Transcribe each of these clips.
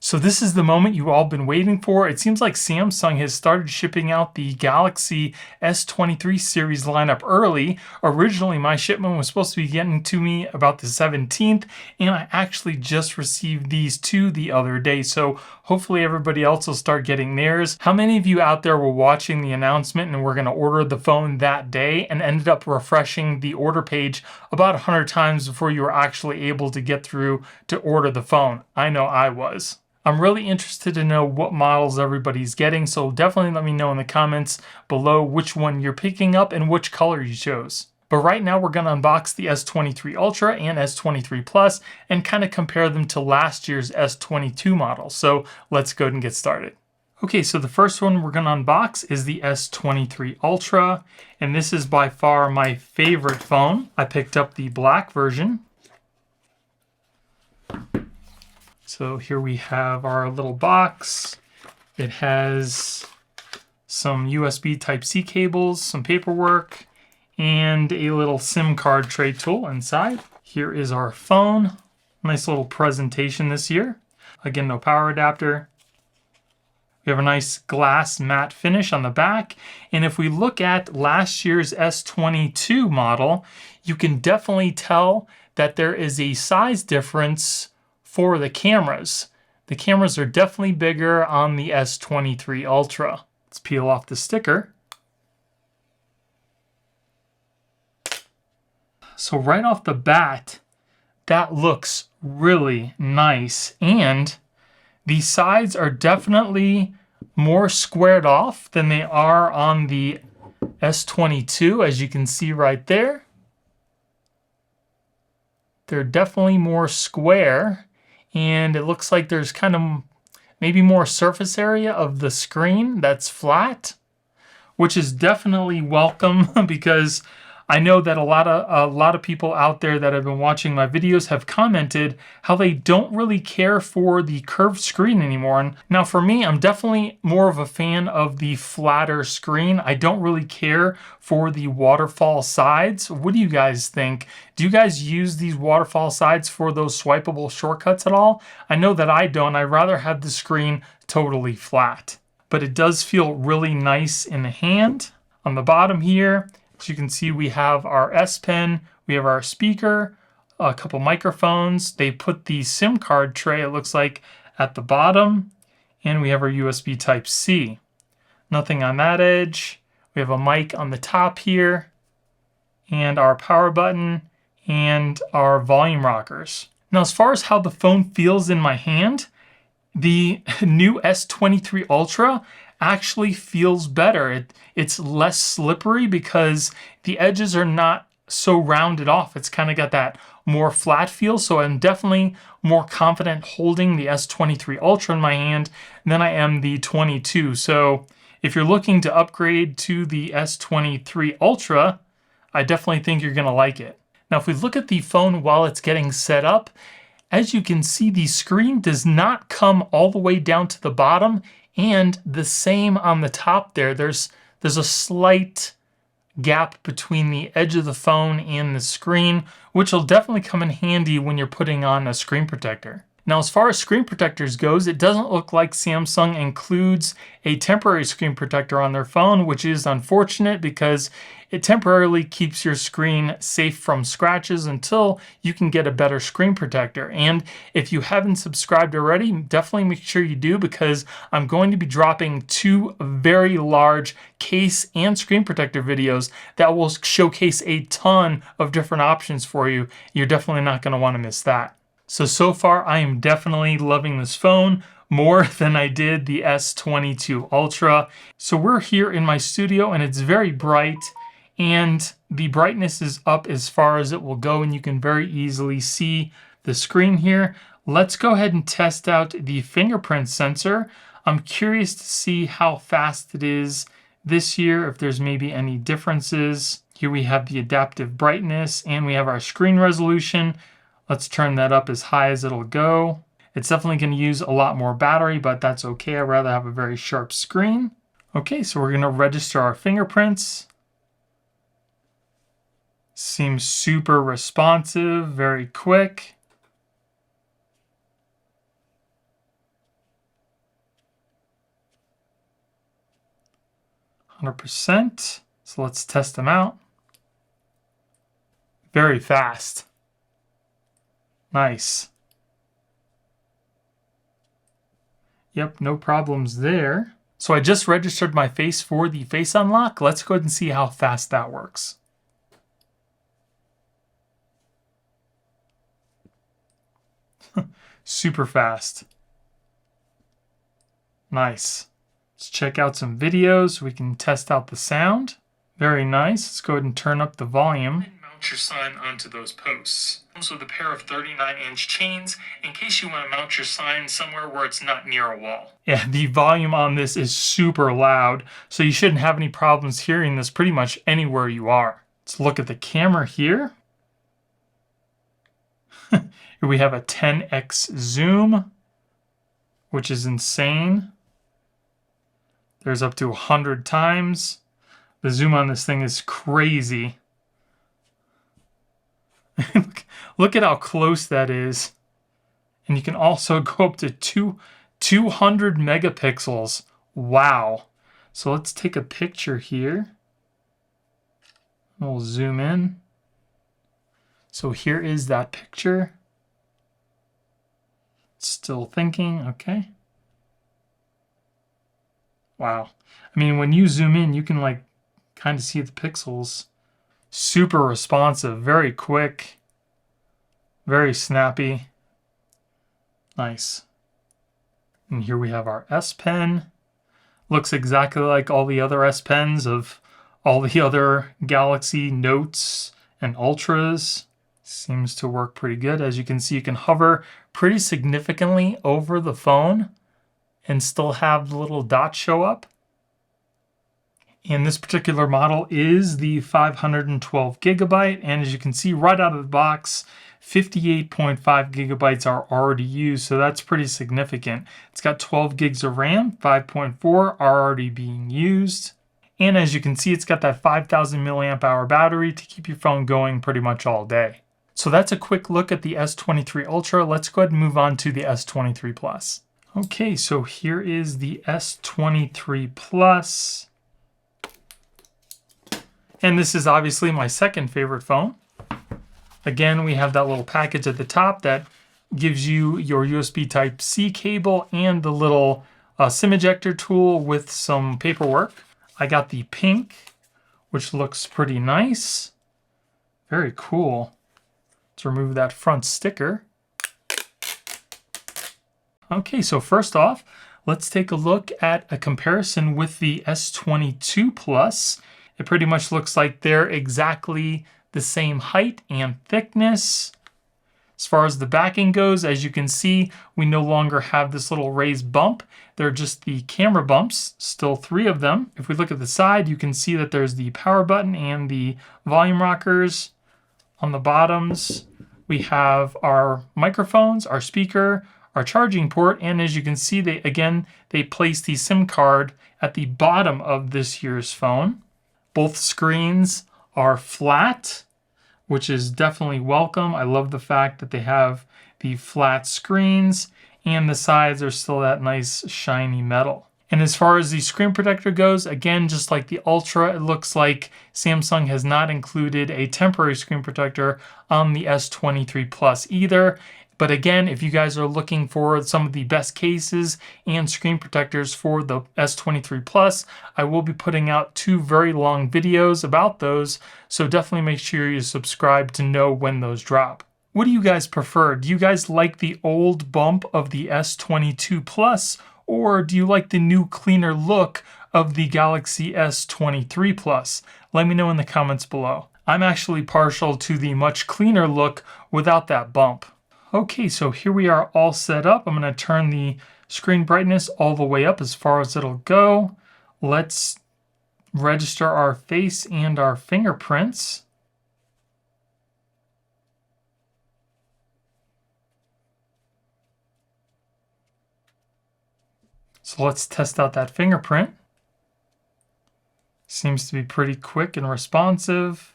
So this is the moment you've all been waiting for. It seems like Samsung has started shipping out the Galaxy S23 series lineup early. Originally, my shipment was supposed to be getting to me about the 17th, and I actually just received these two the other day. So hopefully everybody else will start getting theirs. How many of you out there were watching the announcement and were going to order the phone that day and ended up refreshing the order page about 100 times before you were actually able to get through to order the phone? I know I was. I'm really interested to know what models everybody's getting, so definitely let me know in the comments below which one you're picking up and which color you chose. But right now we're going to unbox the S23 Ultra and S23 Plus and kind of compare them to last year's S22 model. So let's go and get started. Okay, so the first one we're going to unbox is the S23 Ultra, and this is by far my favorite phone. I picked up the black version. So here we have our little box. It has some USB Type-C cables, some paperwork, and a little SIM card tray tool inside. Here is our phone. Nice little presentation this year. Again, no power adapter. We have a nice glass matte finish on the back. And if we look at last year's S22 model, you can definitely tell that there is a size difference for the cameras. The cameras are definitely bigger on the S23 Ultra. Let's peel off the sticker. So right off the bat, that looks really nice. And the sides are definitely more squared off than they are on the S22, as you can see right there. They're definitely more square. And it looks like there's kind of maybe more surface area of the screen that's flat, which is definitely welcome because I know that a lot of people out there that have been watching my videos have commented how they don't really care for the curved screen anymore. And now for me, I'm definitely more of a fan of the flatter screen. I don't really care for the waterfall sides. What do you guys think? Do you guys use these waterfall sides for those swipeable shortcuts at all? I know that I don't. I'd rather have the screen totally flat. But it does feel really nice in the hand. On the bottom here, as you can see, we have our S Pen, we have our speaker, a couple microphones. They put the SIM card tray, it looks like, at the bottom, and we have our USB Type-C. Nothing on that edge. We have a mic on the top here, and our power button, and our volume rockers. Now, as far as how the phone feels in my hand, the new S23 Ultra actually feels better. It's less slippery because the edges are not so rounded off. It's kind of got that more flat feel. So I'm definitely more confident holding the S23 Ultra in my hand than I am the 22. So if you're looking to upgrade to the S23 Ultra, I definitely think you're going to like it. Now, if we look at the phone while it's getting set up, as you can see, the screen does not come all the way down to the bottom, and the same on the top there. There's a slight gap between the edge of the phone and the screen, which will definitely come in handy when you're putting on a screen protector. Now, as far as screen protectors goes, it doesn't look like Samsung includes a temporary screen protector on their phone, which is unfortunate because it temporarily keeps your screen safe from scratches until you can get a better screen protector. And if you haven't subscribed already, definitely make sure you do, because I'm going to be dropping two very large case and screen protector videos that will showcase a ton of different options for you. You're definitely not going to want to miss that. So far, I am definitely loving this phone more than I did the S22 Ultra. So we're here in my studio and it's very bright, and the brightness is up as far as it will go, and you can very easily see the screen here. Let's go ahead and test out the fingerprint sensor. I'm curious to see how fast it is this year, if there's maybe any differences. Here we have the adaptive brightness and we have our screen resolution. Let's turn that up as high as it'll go. It's definitely going to use a lot more battery, but that's okay. I'd rather have a very sharp screen. Okay, so we're going to register our fingerprints. Seems super responsive, very quick. 100%. So let's test them out. Very fast. Nice. Yep, no problems there. So I just registered my face for the face unlock. Let's go ahead and see how fast that works. Super fast. Nice. Let's check out some videos. We can test out the sound. Very nice. Let's go ahead and turn up the volume. And mount your sign onto those posts. Comes with a pair of 39-inch chains in case you want to mount your sign somewhere where it's not near a wall. Yeah, the volume on this is super loud, so you shouldn't have any problems hearing this pretty much anywhere you are. Let's look at the camera here. Here we have a 10x zoom, which is insane. There's up to 100 times. The zoom on this thing is crazy. Look at how close that is. And you can also go up to 200 megapixels. Wow. So let's take a picture here. We'll zoom in. So here is that picture. Still thinking, okay. Wow. I mean, when you zoom in, you can like kind of see the pixels. Super responsive, very quick, very snappy. Nice. And here we have our S Pen. Looks exactly like all the other S Pens of all the other Galaxy Notes and Ultras. Seems to work pretty good. As you can see, you can hover pretty significantly over the phone and still have the little dots show up. And this particular model is the 512 gigabyte. And as you can see right out of the box, 58.5 gigabytes are already used. So that's pretty significant. It's got 12 gigs of RAM, 5.4 are already being used. And as you can see, it's got that 5,000 milliamp hour battery to keep your phone going pretty much all day. So that's a quick look at the S23 Ultra. Let's go ahead and move on to the S23 Plus. Okay, so here is the S23 Plus. And this is obviously my second favorite phone. Again, we have that little package at the top that gives you your USB Type-C cable and the little SIM ejector tool with some paperwork. I got the pink, which looks pretty nice. Very cool. Let's remove that front sticker. Okay, so first off, let's take a look at a comparison with the S22 Plus. It pretty much looks like they're exactly the same height and thickness. As far as the backing goes, as you can see, we no longer have this little raised bump. They're just the camera bumps, still 3 of them. If we look at the side, you can see that there's the power button and the volume rockers. On the bottoms, we have our microphones, our speaker, our charging port, and as you can see, they place the SIM card at the bottom of this year's phone. Both screens are flat, which is definitely welcome. I love the fact that they have the flat screens and the sides are still that nice shiny metal. And as far as the screen protector goes, again, just like the Ultra, it looks like Samsung has not included a temporary screen protector on the S23 Plus either. But again, if you guys are looking for some of the best cases and screen protectors for the S23 Plus, I will be putting out 2 very long videos about those. So definitely make sure you subscribe to know when those drop. What do you guys prefer? Do you guys like the old bump of the S22 Plus? Or do you like the new, cleaner look of the Galaxy S23 Plus? Let me know in the comments below. I'm actually partial to the much cleaner look without that bump. Okay, so here we are all set up. I'm going to turn the screen brightness all the way up as far as it'll go. Let's register our face and our fingerprints. So let's test out that fingerprint. Seems to be pretty quick and responsive.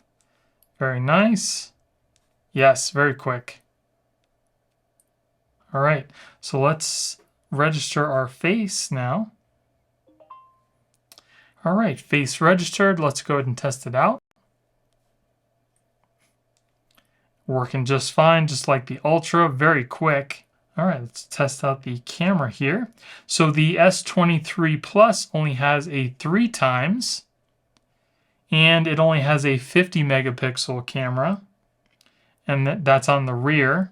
Very nice. Yes, very quick. All right, so let's register our face now. All right, face registered. Let's go ahead and test it out. Working just fine, just like the Ultra, very quick. All right, let's test out the camera here. So the S23 Plus only has a 3x, and it only has a 50 megapixel camera, and that's on the rear.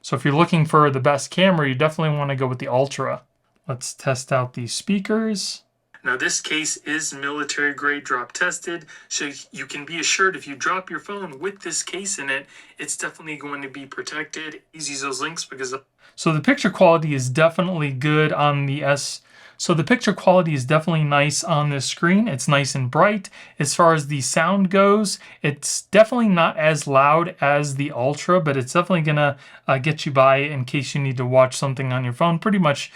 So if you're looking for the best camera, you definitely want to go with the Ultra. Let's test out the speakers. Now this case is military grade drop tested, so you can be assured if you drop your phone with this case in it, it's definitely going to be protected. Please use those links because... So the picture quality is definitely good on the So the picture quality is definitely nice on this screen. It's nice and bright. As far as the sound goes, it's definitely not as loud as the Ultra, but it's definitely gonna get you by in case you need to watch something on your phone pretty much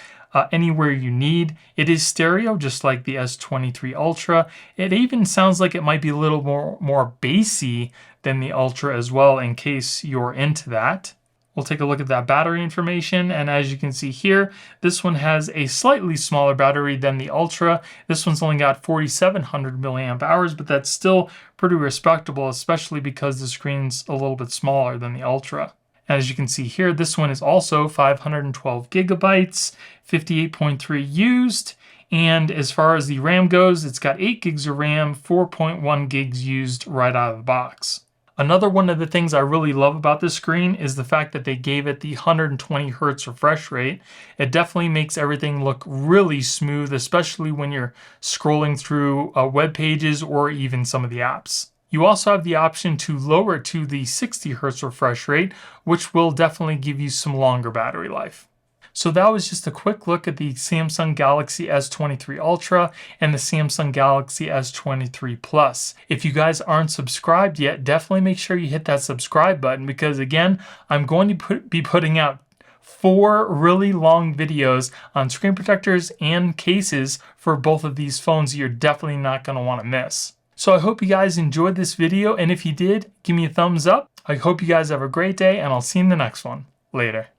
anywhere you need. It is stereo, just like the S23 Ultra. It even sounds like it might be a little more bassy than the Ultra as well, in case you're into that. We'll take a look at that battery information, and as you can see here, this one has a slightly smaller battery than the Ultra. This one's only got 4,700 milliamp hours, but that's still pretty respectable, especially because the screen's a little bit smaller than the Ultra. As you can see here, this one is also 512 gigabytes, 58.3 used, and as far as the RAM goes, it's got 8 gigs of RAM, 4.1 gigs used right out of the box. Another one of the things I really love about this screen is the fact that they gave it the 120 Hz refresh rate. It definitely makes everything look really smooth, especially when you're scrolling through web pages or even some of the apps. You also have the option to lower it to the 60 Hz refresh rate, which will definitely give you some longer battery life. So that was just a quick look at the Samsung Galaxy S23 Ultra and the Samsung Galaxy S23 Plus. If you guys aren't subscribed yet, definitely make sure you hit that subscribe button because again, I'm going to be putting out 4 really long videos on screen protectors and cases for both of these phones you're definitely not going to want to miss. So I hope you guys enjoyed this video, and if you did, give me a thumbs up. I hope you guys have a great day, and I'll see you in the next one. Later.